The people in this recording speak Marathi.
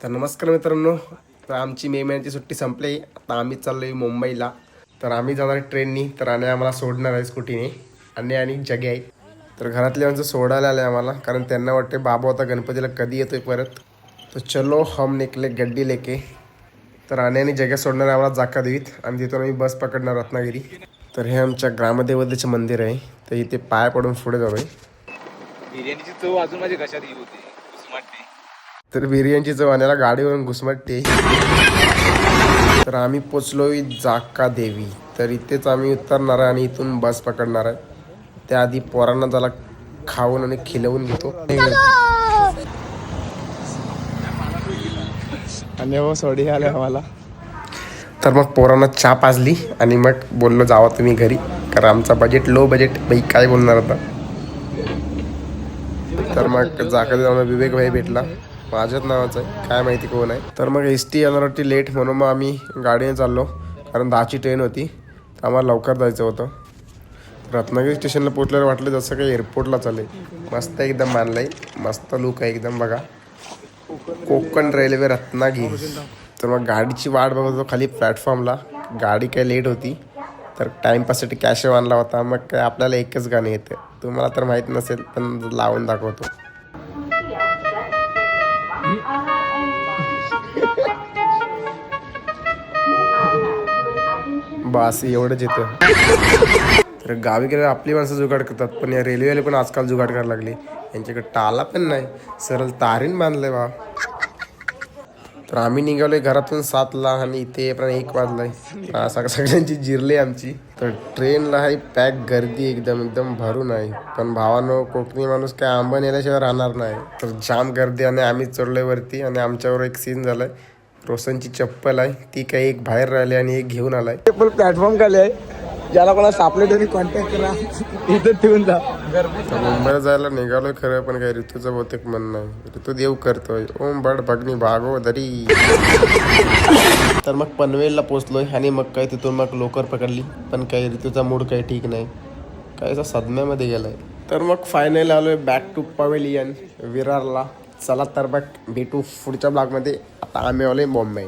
तर नमस्कार मित्रांनो. तर आमची मे महिन्याची सुट्टी संपली. आता आम्ही चाललो आहे मुंबईला. तर आम्ही जाणार आहे ट्रेननी. तर आणि आम्हाला सोडणार आहे स्कूटीने आणि जगे आहे. तर घरातले आमचं सोडायला आले आम्हाला, कारण त्यांना वाटते बाबा होता गणपतीला कधी येतोय परत. तर चलो हम निकले गड्डी लेके. तर आणि जग्या सोडणार आहे आम्हाला जाका देवीत, आणि तिथून आम्ही बस पकडणार रत्नागिरी. तर हे आमच्या ग्रामदेवतेचे मंदिर आहे. तर इथे पाय पडून पुढे जाऊ आहे. बिर्याणीची चव अजून माझी घशात येत होती. उस्माटते. तर बिर्याणीची चव आणायला गाडीवरून घुसमटते. तर आम्ही पोचलोय जाका देवी. तर इथेच आम्ही उतरणार आहे आणि इथून बस पकडणार आहे. त्याआधी पोरांना जरा खाऊन आणि खिलवून घेतो. आणि हो सोडी आले आम्हाला. तर मग पोरांना चहा पाजली आणि मग बोललो जावा तुम्ही घरी, कारण आमचा बजेट लो बजेट बाई, काय बोलणार आता. तर मग जाका देवाला विवेक भाई भेटला, माझ्याच नावाचं आहे, काय माहिती कोण आहे. तर मग एस टी येणार होती लेट, म्हणून मग आम्ही गाडीने चाललो, कारण 10ची ट्रेन होती. तर आम्हाला लवकर जायचं होतं. रत्नागिरी स्टेशनला पोचल्यावर वाटलं जसं काही एअरपोर्टला चालेल. मस्त एकदम मानलं आहे, मस्त लुक आहे एकदम. बघा, कोकण रेल्वे रत्नागिरी. तर मग गाडीची वाट बघत होतो खाली प्लॅटफॉर्मला. गाडी काय लेट होती, तर टाईमपाससाठी कॅशो आणला होता. मग काय आपल्याला एकच गाणं येतं, तुम्हाला तर माहीत नसेल पण लावून दाखवतो. बस एवढंच येतं. तर गावी गेल्यावर आपली माणसं जुगाड करतात, पण या रेल्वेवाले पण आजकाल जुगाड करायला लागले. यांच्याकडे टाला पण नाही, सरळ तारीन बांधलंय बा. तर आम्ही निघालोय घरातून 7ला आणि इथे पण 1 वाजलाय. सगळ्यांची जिरली आमची. तर ट्रेनला आहे पॅक, गर्दी एकदम एकदम भरून आहे. पण भावानो, कोकणी माणूस काय आंबा नेल्याशिवाय राहणार नाही. तर जाम गर्दी, आणि आम्ही चढलोय वरती. आणि आमच्यावर एक सीन झालाय. रोशनची चप्पल आहे, ती काही एक बाहेर राहिली आणि एक घेऊन आलाय. प्लॅटफॉर्म खाली आहे. ज्याला कोणा सापले तरी कॉन्टॅक्ट करा, इथं ठेवून जा. तर मुंबईला जायला निघालोय खरं, पण काही ऋतूचं बहुतेक मन नाही. ऋतू देव करतोय ओम बड भगनी भागो दरी. तर मग पनवेलला पोचलोय, आणि मग काय तिथून मग लोकर पकडली. पण काही ऋतूचा मूड काही ठीक नाही, काहीसा सदम्यामध्ये गेलाय. तर मग फायनल आलोय बॅक टू पवेलियन विरारला. चला तर बघ भेटू पुढच्या ब्लॉगमध्ये. आता आम्ही आलोय मुंबई.